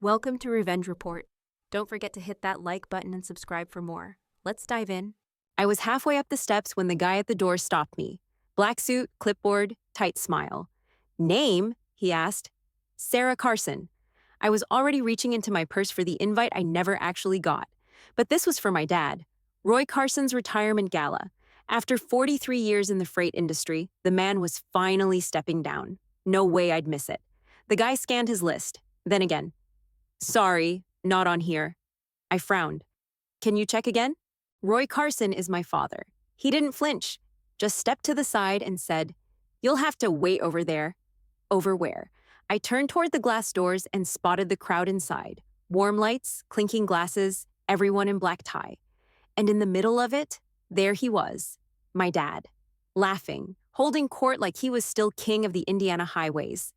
Welcome to Revenge Report. Don't forget to hit that like button and subscribe for more. Let's dive in. I was halfway up the steps when the guy at the door stopped me. Black suit, clipboard, tight smile. Name? He asked. Sarah Carson. I was already reaching into my purse for the invite I never actually got. But this was for my dad. Roy Carson's retirement gala. After 43 years in the freight industry, the man was finally stepping down. No way I'd miss it. The guy scanned his list. Then again. Sorry, not on here. I frowned. Can you check again? Roy Carson is my father. He didn't flinch, just stepped to the side and said, "You'll have to wait over there." Over where? I turned toward the glass doors and spotted the crowd inside. Warm lights, clinking glasses, everyone in black tie. And in the middle of it, there he was, my dad, laughing, holding court like he was still king of the Indiana highways.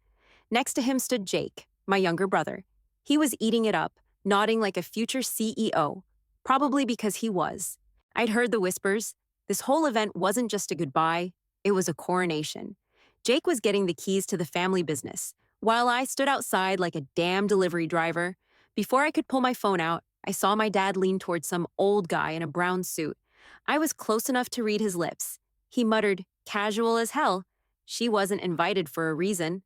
Next to him stood Jake, my younger brother. He was eating it up, nodding like a future CEO, probably because he was. I'd heard the whispers. This whole event wasn't just a goodbye, it was a coronation. Jake was getting the keys to the family business, while I stood outside like a damn delivery driver. Before I could pull my phone out, I saw my dad lean towards some old guy in a brown suit. I was close enough to read his lips. He muttered, casual as hell. She wasn't invited for a reason.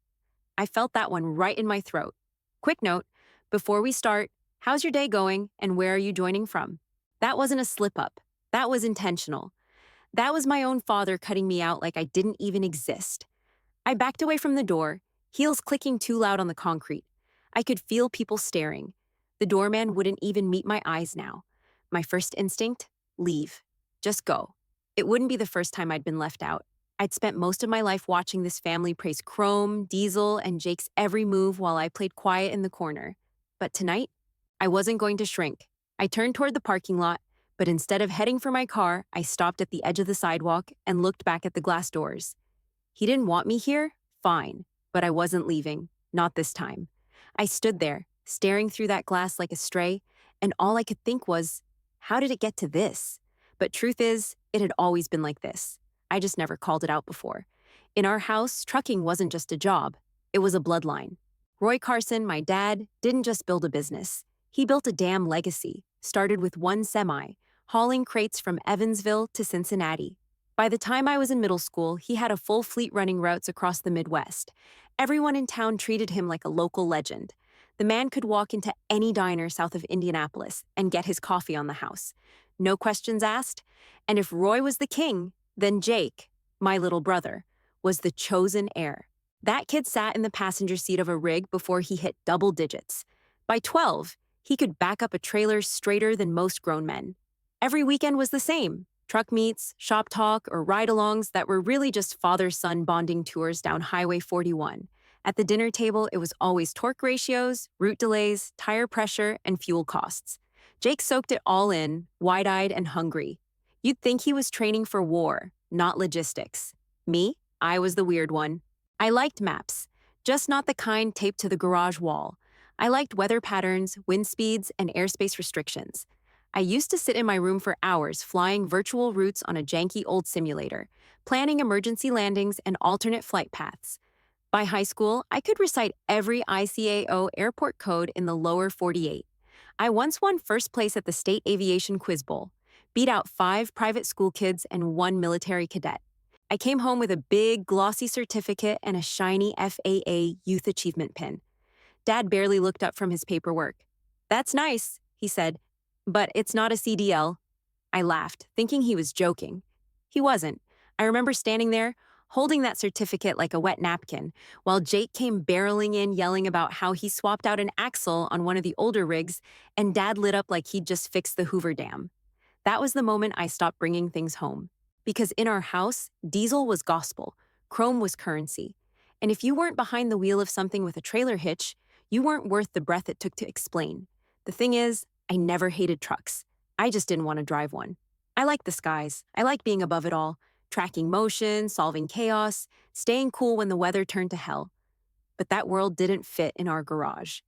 I felt that one right in my throat. Quick note, before we start, how's your day going and where are you joining from? That wasn't a slip-up. That was intentional. That was my own father cutting me out like I didn't even exist. I backed away from the door, heels clicking too loud on the concrete. I could feel people staring. The doorman wouldn't even meet my eyes now. My first instinct? Leave. Just go. It wouldn't be the first time I'd been left out. I'd spent most of my life watching this family praise Chrome, Diesel, and Jake's every move while I played quiet in the corner. But tonight, I wasn't going to shrink. I turned toward the parking lot, but instead of heading for my car, I stopped at the edge of the sidewalk and looked back at the glass doors. He didn't want me here? Fine. But I wasn't leaving. Not this time. I stood there, staring through that glass like a stray, and all I could think was, how did it get to this? But truth is, it had always been like this. I just never called it out before. In our house, trucking wasn't just a job. It was a bloodline. Roy Carson, my dad, didn't just build a business. He built a damn legacy, started with one semi, hauling crates from Evansville to Cincinnati. By the time I was in middle school, he had a full fleet running routes across the Midwest. Everyone in town treated him like a local legend. The man could walk into any diner south of Indianapolis and get his coffee on the house. No questions asked. And if Roy was the king, then Jake, my little brother, was the chosen heir. That kid sat in the passenger seat of a rig before he hit double digits. By 12, he could back up a trailer straighter than most grown men. Every weekend was the same. Truck meets, shop talk, or ride-alongs that were really just father-son bonding tours down Highway 41. At the dinner table, it was always torque ratios, route delays, tire pressure, and fuel costs. Jake soaked it all in, wide-eyed and hungry. You'd think he was training for war, not logistics. Me? I was the weird one. I liked maps, just not the kind taped to the garage wall. I liked weather patterns, wind speeds, and airspace restrictions. I used to sit in my room for hours flying virtual routes on a janky old simulator, planning emergency landings and alternate flight paths. By high school, I could recite every ICAO airport code in the lower 48. I once won first place at the State Aviation Quiz Bowl, beat out 5 private school kids and 1 military cadet. I came home with a big, glossy certificate and a shiny FAA Youth Achievement pin. Dad barely looked up from his paperwork. "That's nice," he said, "but it's not a CDL." I laughed, thinking he was joking. He wasn't. I remember standing there, holding that certificate like a wet napkin, while Jake came barreling in yelling about how he swapped out an axle on one of the older rigs, and Dad lit up like he'd just fixed the Hoover Dam. That was the moment I stopped bringing things home. Because in our house, diesel was gospel, chrome was currency. And if you weren't behind the wheel of something with a trailer hitch, you weren't worth the breath it took to explain. The thing is, I never hated trucks. I just didn't want to drive one. I liked the skies. I liked being above it all, tracking motion, solving chaos, staying cool when the weather turned to hell. But that world didn't fit in our garage.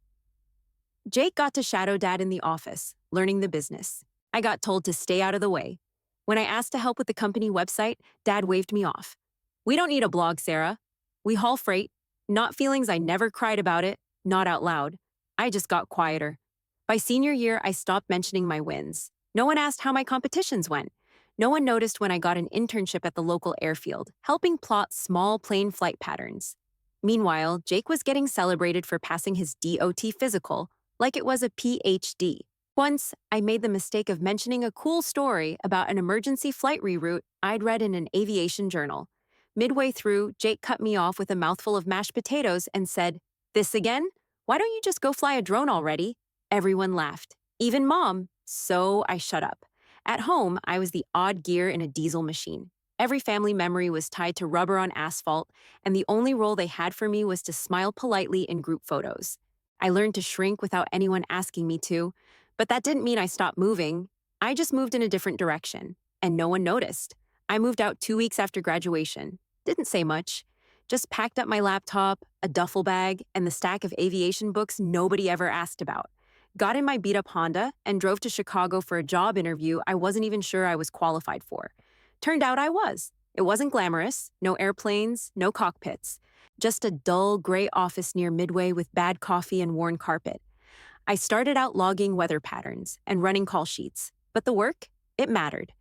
Jake got to shadow Dad in the office, learning the business. I got told to stay out of the way. When I asked to help with the company website, Dad waved me off. "We don't need a blog, Sarah. We haul freight. Not feelings I never cried about it, not out loud. I just got quieter. By senior year, I stopped mentioning my wins. No one asked how my competitions went. No one noticed when I got an internship at the local airfield, helping plot small plane flight patterns. Meanwhile, Jake was getting celebrated for passing his DOT physical like it was a PhD. Once, I made the mistake of mentioning a cool story about an emergency flight reroute I'd read in an aviation journal. Midway through, Jake cut me off with a mouthful of mashed potatoes and said, "This again? Why don't you just go fly a drone already?" Everyone laughed, even Mom, so I shut up. At home, I was the odd gear in a diesel machine. Every family memory was tied to rubber on asphalt, and the only role they had for me was to smile politely in group photos. I learned to shrink without anyone asking me to, but that didn't mean I stopped moving. I just moved in a different direction, and no one noticed. I moved out 2 weeks after graduation. Didn't say much. Just packed up my laptop, a duffel bag, and the stack of aviation books nobody ever asked about. Got in my beat-up Honda and drove to Chicago for a job interview I wasn't even sure I was qualified for. Turned out I was. It wasn't glamorous, no airplanes, no cockpits. Just a dull, gray office near Midway with bad coffee and worn carpet. I started out logging weather patterns and running call sheets, but the work, it mattered.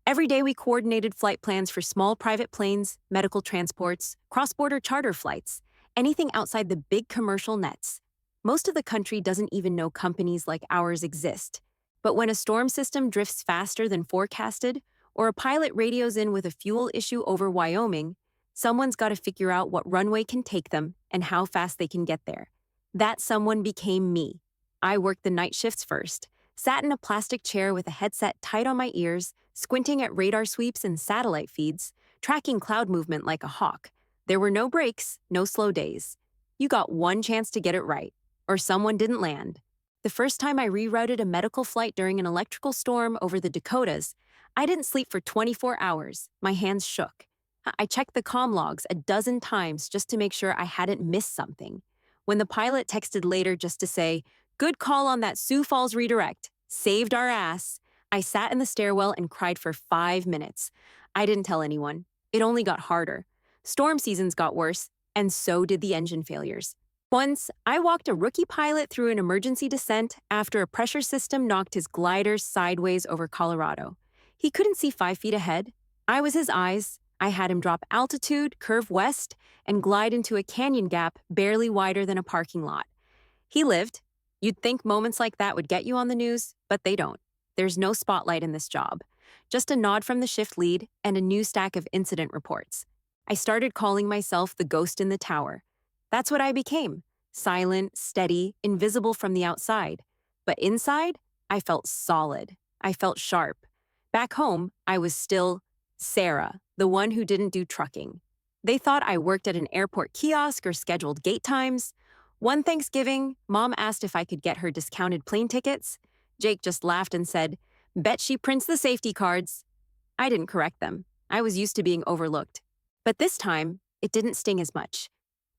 Every day we coordinated flight plans for small private planes, medical transports, cross-border charter flights, anything outside the big commercial nets. Most of the country doesn't even know companies like ours exist. But when a storm system drifts faster than forecasted, or a pilot radios in with a fuel issue over Wyoming, someone's got to figure out what runway can take them and how fast they can get there. That someone became me. I worked the night shifts first, sat in a plastic chair with a headset tight on my ears, squinting at radar sweeps and satellite feeds, tracking cloud movement like a hawk. There were no breaks, no slow days. You got one chance to get it right, or someone didn't land. The first time I rerouted a medical flight during an electrical storm over the Dakotas, I didn't sleep for 24 hours. My hands shook. I checked the comm logs a dozen times just to make sure I hadn't missed something. When the pilot texted later just to say, "Good call on that Sioux Falls redirect. Saved our ass," I sat in the stairwell and cried for 5 minutes. I didn't tell anyone. It only got harder. Storm seasons got worse, and so did the engine failures. Once, I walked a rookie pilot through an emergency descent after a pressure system knocked his glider sideways over Colorado. He couldn't see 5 feet ahead. I was his eyes. I had him drop altitude, curve west, and glide into a canyon gap barely wider than a parking lot. He lived. You'd think moments like that would get you on the news, but they don't. There's no spotlight in this job. Just a nod from the shift lead and a new stack of incident reports. I started calling myself the ghost in the tower. That's what I became. Silent, steady, invisible from the outside. But inside, I felt solid. I felt sharp. Back home, I was still Sarah, the one who didn't do trucking. They thought I worked at an airport kiosk or scheduled gate times. One Thanksgiving, Mom asked if I could get her discounted plane tickets. Jake just laughed and said, "Bet she prints the safety cards." I didn't correct them. I was used to being overlooked. But this time, it didn't sting as much.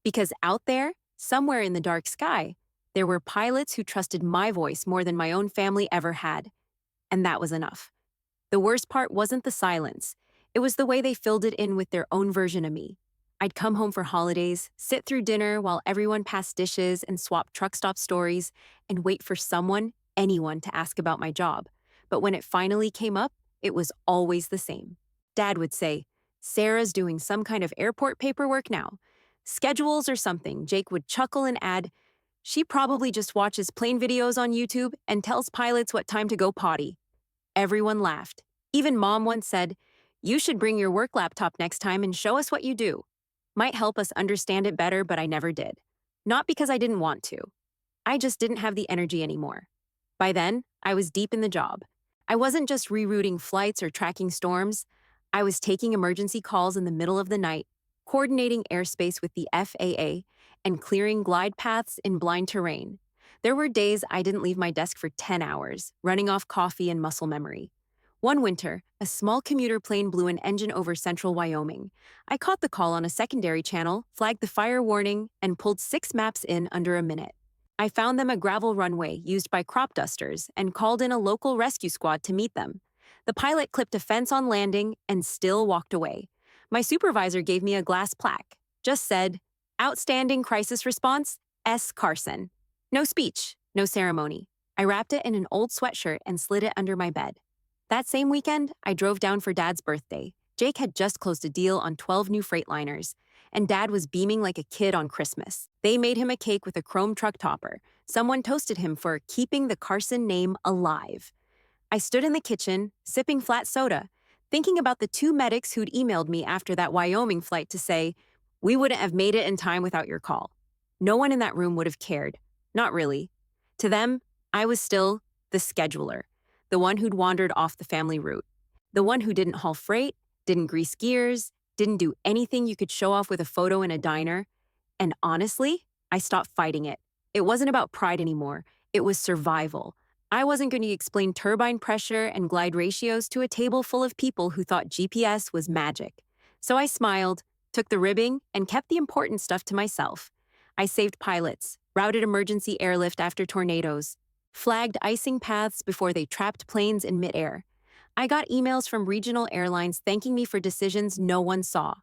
Because out there, somewhere in the dark sky, there were pilots who trusted my voice more than my own family ever had. And that was enough. The worst part wasn't the silence. It was the way they filled it in with their own version of me. I'd come home for holidays, sit through dinner while everyone passed dishes and swapped truck stop stories, and wait for someone, anyone, to ask about my job. But when it finally came up, it was always the same. Dad would say, "Sarah's doing some kind of airport paperwork now. Schedules or something." Jake would chuckle and add, "She probably just watches plane videos on YouTube and tells pilots what time to go potty." Everyone laughed. Even Mom once said, "You should bring your work laptop next time and show us what you do." Might help us understand it better, but I never did. Not because I didn't want to. I just didn't have the energy anymore. By then, I was deep in the job. I wasn't just rerouting flights or tracking storms. I was taking emergency calls in the middle of the night, coordinating airspace with the FAA, and clearing glide paths in blind terrain. There were days I didn't leave my desk for 10 hours, running off coffee and muscle memory. One winter, a small commuter plane blew an engine over central Wyoming. I caught the call on a secondary channel, flagged the fire warning, and pulled 6 maps in under a minute. I found them a gravel runway used by crop dusters and called in a local rescue squad to meet them. The pilot clipped a fence on landing and still walked away. My supervisor gave me a glass plaque. Just said, "Outstanding Crisis Response, S. Carson." No speech, no ceremony. I wrapped it in an old sweatshirt and slid it under my bed. That same weekend, I drove down for Dad's birthday. Jake had just closed a deal on 12 new Freightliners, and Dad was beaming like a kid on Christmas. They made him a cake with a chrome truck topper. Someone toasted him for keeping the Carson name alive. I stood in the kitchen, sipping flat soda, thinking about the two medics who'd emailed me after that Wyoming flight to say, "We wouldn't have made it in time without your call." No one in that room would have cared. Not really. To them, I was still the scheduler, the one who'd wandered off the family route, the one who didn't haul freight, didn't grease gears, didn't do anything you could show off with a photo in a diner. And honestly, I stopped fighting it. It wasn't about pride anymore. It was survival. I wasn't going to explain turbine pressure and glide ratios to a table full of people who thought GPS was magic. So I smiled, took the ribbing, and kept the important stuff to myself. I saved pilots, routed emergency airlift after tornadoes, flagged icing paths before they trapped planes in midair. I got emails from regional airlines thanking me for decisions no one saw.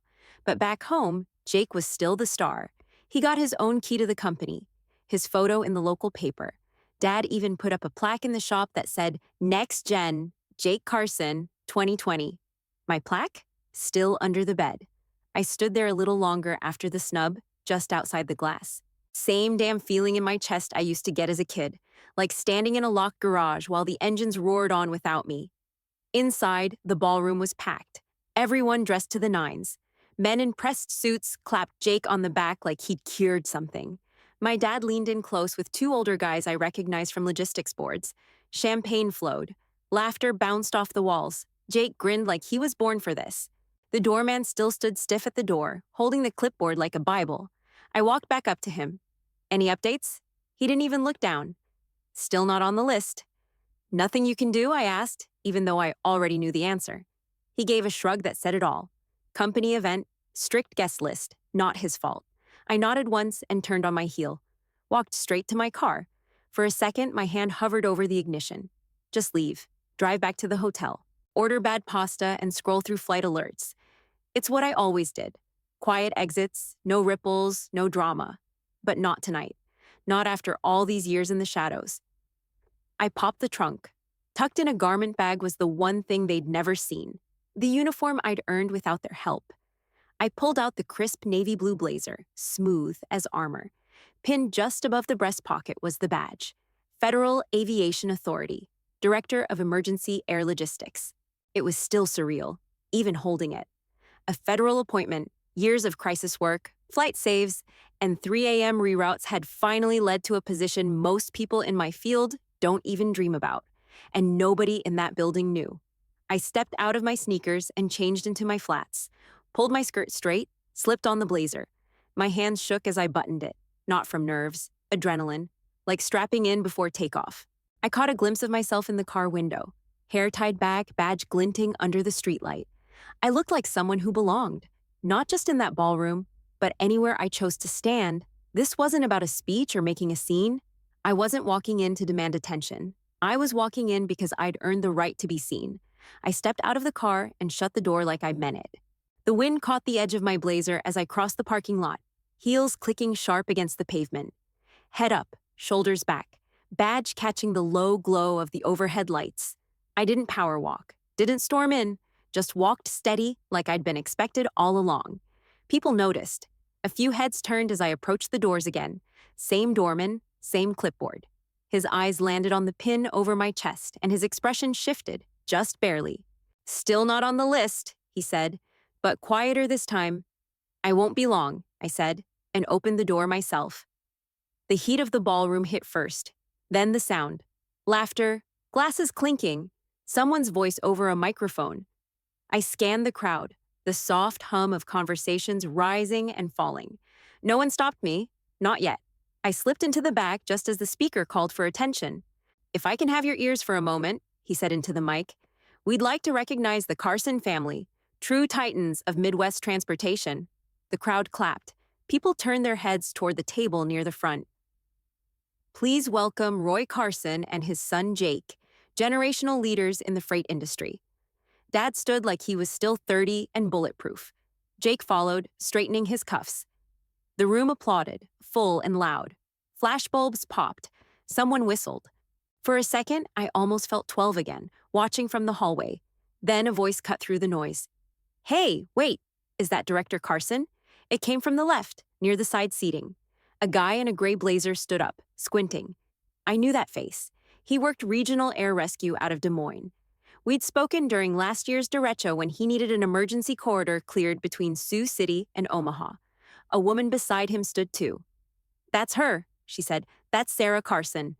But back home, Jake was still the star. He got his own key to the company, his photo in the local paper. Dad even put up a plaque in the shop that said, "Next Gen, Jake Carson, 2020. My plaque? Still under the bed. I stood there a little longer after the snub, just outside the glass. Same damn feeling in my chest I used to get as a kid, like standing in a locked garage while the engines roared on without me. Inside, the ballroom was packed, everyone dressed to the nines. Men in pressed suits clapped Jake on the back like he'd cured something. My dad leaned in close with two older guys I recognized from logistics boards. Champagne flowed. Laughter bounced off the walls. Jake grinned like he was born for this. The doorman still stood stiff at the door, holding the clipboard like a Bible. I walked back up to him. "Any updates?" He didn't even look down. "Still not on the list." "Nothing you can do?" I asked, even though I already knew the answer. He gave a shrug that said it all. Company event, strict guest list, not his fault. I nodded once and turned on my heel. Walked straight to my car. For a second, my hand hovered over the ignition. Just leave. Drive back to the hotel. Order bad pasta and scroll through flight alerts. It's what I always did. Quiet exits, no ripples, no drama. But not tonight. Not after all these years in the shadows. I popped the trunk. Tucked in a garment bag was the one thing they'd never seen. The uniform I'd earned without their help. I pulled out the crisp navy blue blazer, smooth as armor. Pinned just above the breast pocket was the badge. Federal Aviation Authority, Director of Emergency Air Logistics. It was still surreal, even holding it. A federal appointment, years of crisis work, flight saves, and 3 a.m. reroutes had finally led to a position most people in my field don't even dream about. And nobody in that building knew. I stepped out of my sneakers and changed into my flats, pulled my skirt straight, slipped on the blazer. My hands shook as I buttoned it, not from nerves, adrenaline, like strapping in before takeoff. I caught a glimpse of myself in the car window, hair tied back, badge glinting under the streetlight. I looked like someone who belonged, not just in that ballroom, but anywhere I chose to stand. This wasn't about a speech or making a scene. I wasn't walking in to demand attention. I was walking in because I'd earned the right to be seen. I stepped out of the car and shut the door like I meant it. The wind caught the edge of my blazer as I crossed the parking lot, heels clicking sharp against the pavement. Head up, shoulders back, badge catching the low glow of the overhead lights. I didn't power walk, didn't storm in, just walked steady like I'd been expected all along. People noticed. A few heads turned as I approached the doors again. Same doorman, same clipboard. His eyes landed on the pin over my chest, and his expression shifted, just barely. "Still not on the list," he said, but quieter this time. "I won't be long," I said, and opened the door myself. The heat of the ballroom hit first, then the sound. Laughter, glasses clinking, someone's voice over a microphone. I scanned the crowd, the soft hum of conversations rising and falling. No one stopped me, not yet. I slipped into the back just as the speaker called for attention. "If I can have your ears for a moment," he said into the mic, "we'd like to recognize the Carson family, true titans of Midwest transportation." The crowd clapped. People turned their heads toward the table near the front. "Please welcome Roy Carson and his son Jake, generational leaders in the freight industry." Dad stood like he was still 30 and bulletproof. Jake followed, straightening his cuffs. The room applauded, full and loud. Flashbulbs popped. Someone whistled. For a second, I almost felt 12 again, watching from the hallway. Then a voice cut through the noise. Hey, wait, is that Director Carson? It came from the left, near the side seating. A guy in a gray blazer stood up, squinting. I knew that face. He worked regional air rescue out of Des Moines. We'd spoken during last year's derecho when he needed an emergency corridor cleared between Sioux City and Omaha. A woman beside him stood too. That's her, she said. That's Sarah Carson.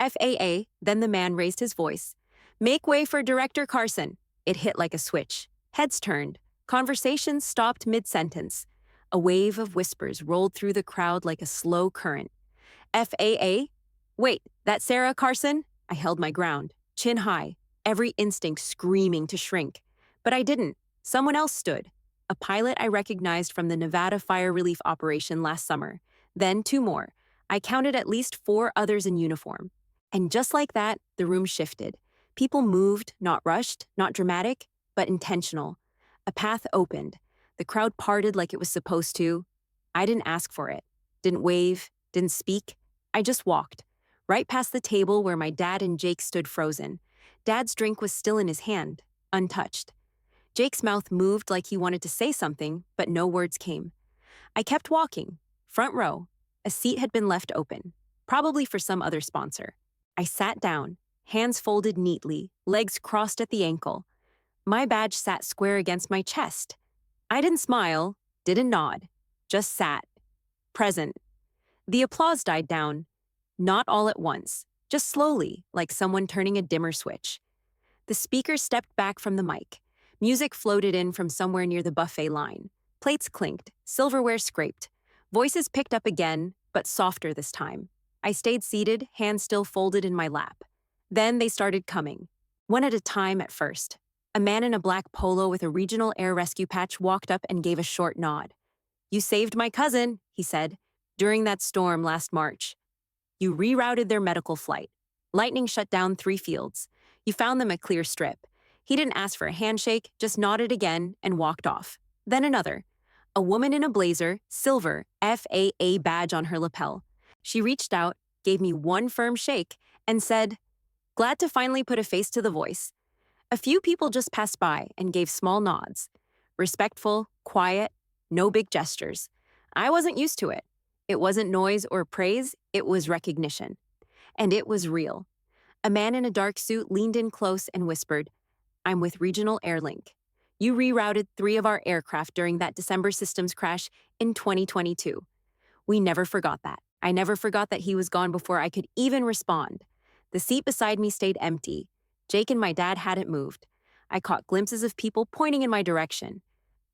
FAA, then the man raised his voice. Make way for Director Carson. It hit like a switch. Heads turned. Conversations stopped mid-sentence. A wave of whispers rolled through the crowd like a slow current. FAA? Wait, that Sarah Carson? I held my ground, chin high, every instinct screaming to shrink. But I didn't. Someone else stood. A pilot I recognized from the Nevada fire relief operation last summer. Then 2 more. I counted at least 4 others in uniform. And just like that, the room shifted. People moved, not rushed, not dramatic, but intentional. A path opened. The crowd parted like it was supposed to. I didn't ask for it. Didn't wave, didn't speak. I just walked. Right past the table where my dad and Jake stood frozen. Dad's drink was still in his hand, untouched. Jake's mouth moved like he wanted to say something, but no words came. I kept walking. Front row. A seat had been left open, probably for some other sponsor. I sat down, hands folded neatly, legs crossed at the ankle. My badge sat square against my chest. I didn't smile, didn't nod, just sat. Present. The applause died down. Not all at once, just slowly, like someone turning a dimmer switch. The speaker stepped back from the mic. Music floated in from somewhere near the buffet line. Plates clinked, silverware scraped. Voices picked up again, but softer this time. I stayed seated, hands still folded in my lap. Then they started coming, one at a time at first. A man in a black polo with a regional air rescue patch walked up and gave a short nod. You saved my cousin, he said, during that storm last March. You rerouted their medical flight. Lightning shut down 3 fields. You found them a clear strip. He didn't ask for a handshake, just nodded again and walked off. Then another. A woman in a blazer, silver, FAA badge on her lapel. She reached out, gave me one firm shake, and said, glad to finally put a face to the voice. A few people just passed by and gave small nods. Respectful, quiet, no big gestures. I wasn't used to it. It wasn't noise or praise, it was recognition. And it was real. A man in a dark suit leaned in close and whispered, I'm with Regional Airlink. You rerouted 3 of our aircraft during that December systems crash in 2022. We never forgot that. I never forgot that he was gone before I could even respond. The seat beside me stayed empty. Jake and my dad hadn't moved. I caught glimpses of people pointing in my direction.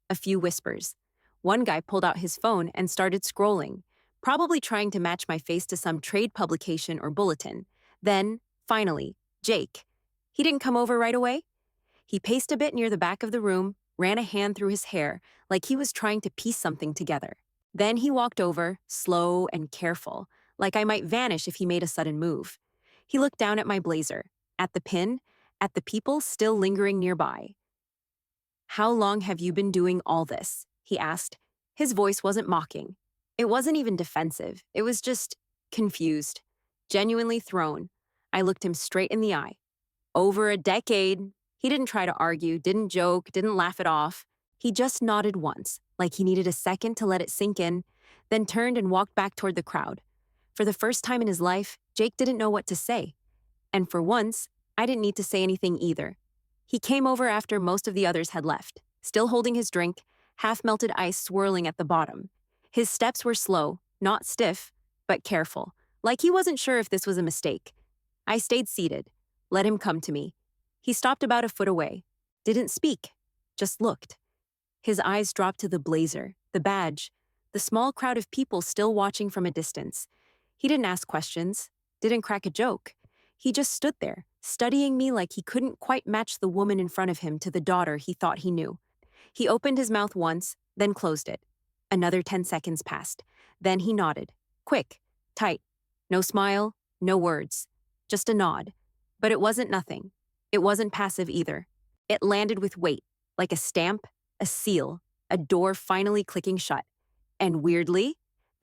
A few whispers. One guy pulled out his phone and started scrolling, probably trying to match my face to some trade publication or bulletin. Then, finally, Jake. He didn't come over right away. He paced a bit near the back of the room, ran a hand through his hair, like he was trying to piece something together. Then he walked over, slow and careful, like I might vanish if he made a sudden move. He looked down at my blazer, at the pin, at the people still lingering nearby. How long have you been doing all this? He asked. His voice wasn't mocking. It wasn't even defensive. It was just confused, genuinely thrown. I looked him straight in the eye. Over a decade. He didn't try to argue, didn't joke, didn't laugh it off. He just nodded once, like he needed a second to let it sink in, then turned and walked back toward the crowd. For the first time in his life, Jake didn't know what to say. And for once, I didn't need to say anything either. He came over after most of the others had left, still holding his drink, half-melted ice swirling at the bottom. His steps were slow, not stiff, but careful, like he wasn't sure if this was a mistake. I stayed seated, let him come to me. He stopped about a foot away, didn't speak, just looked. His eyes dropped to the blazer, the badge, the small crowd of people still watching from a distance. He didn't ask questions, didn't crack a joke. He just stood there, studying me like he couldn't quite match the woman in front of him to the daughter he thought he knew. He opened his mouth once, then closed it. Another 10 seconds passed. Then he nodded. Quick, tight. No smile, no words. Just a nod. But it wasn't nothing. It wasn't passive either. It landed with weight, like a stamp, a seal, a door finally clicking shut. And weirdly,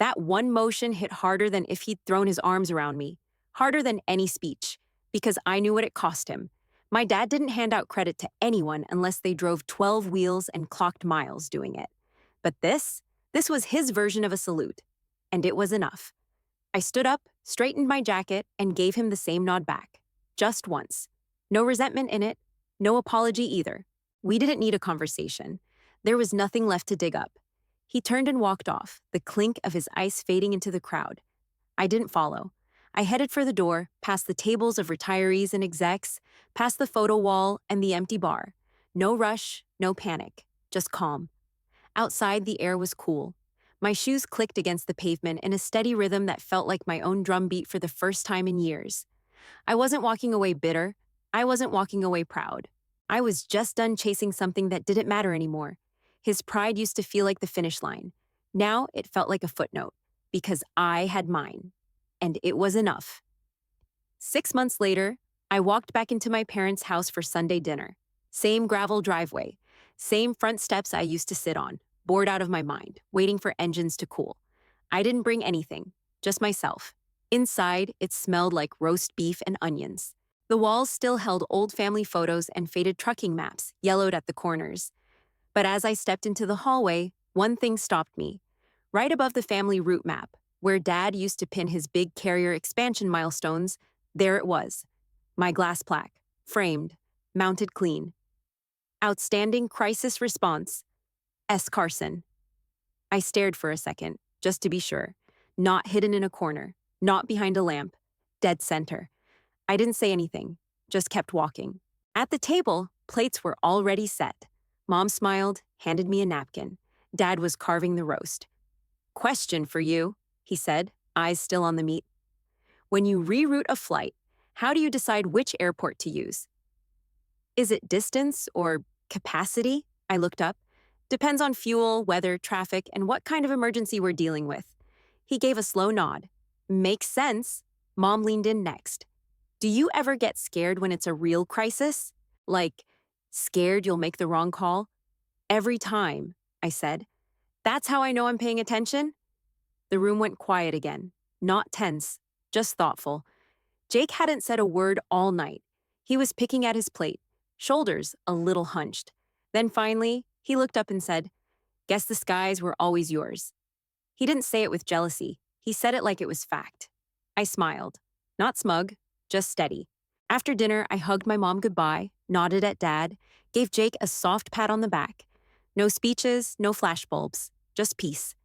That one motion hit harder than if he'd thrown his arms around me, harder than any speech, because I knew what it cost him. My dad didn't hand out credit to anyone unless they drove 12 wheels and clocked miles doing it. But this was his version of a salute, and it was enough. I stood up, straightened my jacket, and gave him the same nod back. Just once. No resentment in it, no apology either. We didn't need a conversation. There was nothing left to dig up. He turned and walked off, the clink of his ice fading into the crowd. I didn't follow. I headed for the door, past the tables of retirees and execs, past the photo wall and the empty bar. No rush, no panic, just calm. Outside, the air was cool. My shoes clicked against the pavement in a steady rhythm that felt like my own drum beat for the first time in years. I wasn't walking away bitter. I wasn't walking away proud. I was just done chasing something that didn't matter anymore. His pride used to feel like the finish line. Now it felt like a footnote, because I had mine. And it was enough. 6 months later, I walked back into my parents' house for Sunday dinner. Same gravel driveway, same front steps I used to sit on, bored out of my mind, waiting for engines to cool. I didn't bring anything, just myself. Inside, it smelled like roast beef and onions. The walls still held old family photos and faded trucking maps, yellowed at the corners. But as I stepped into the hallway, one thing stopped me. Right above the family route map, where Dad used to pin his big carrier expansion milestones, there it was. My glass plaque, framed, mounted clean. Outstanding Crisis Response, S. Carson. I stared for a second, just to be sure. Not hidden in a corner, not behind a lamp, dead center. I didn't say anything, just kept walking. At the table, plates were already set. Mom smiled, handed me a napkin. Dad was carving the roast. Question for you, he said, eyes still on the meat. When you reroute a flight, how do you decide which airport to use? Is it distance or capacity? I looked up. Depends on fuel, weather, traffic, and what kind of emergency we're dealing with. He gave a slow nod. Makes sense. Mom leaned in next. Do you ever get scared when it's a real crisis? Like, scared you'll make the wrong call? Every time, I said. That's how I know I'm paying attention? The room went quiet again. Not tense, just thoughtful. Jake hadn't said a word all night. He was picking at his plate, shoulders a little hunched. Then finally, he looked up and said, "Guess the skies were always yours." He didn't say it with jealousy. He said it like it was fact. I smiled. Not smug, just steady. After dinner, I hugged my mom goodbye, nodded at Dad, gave Jake a soft pat on the back. No speeches, no flashbulbs, just peace.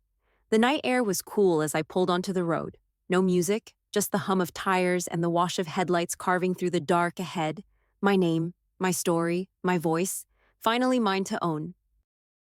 The night air was cool as I pulled onto the road. No music, just the hum of tires and the wash of headlights carving through the dark ahead. My name, my story, my voice, finally mine to own.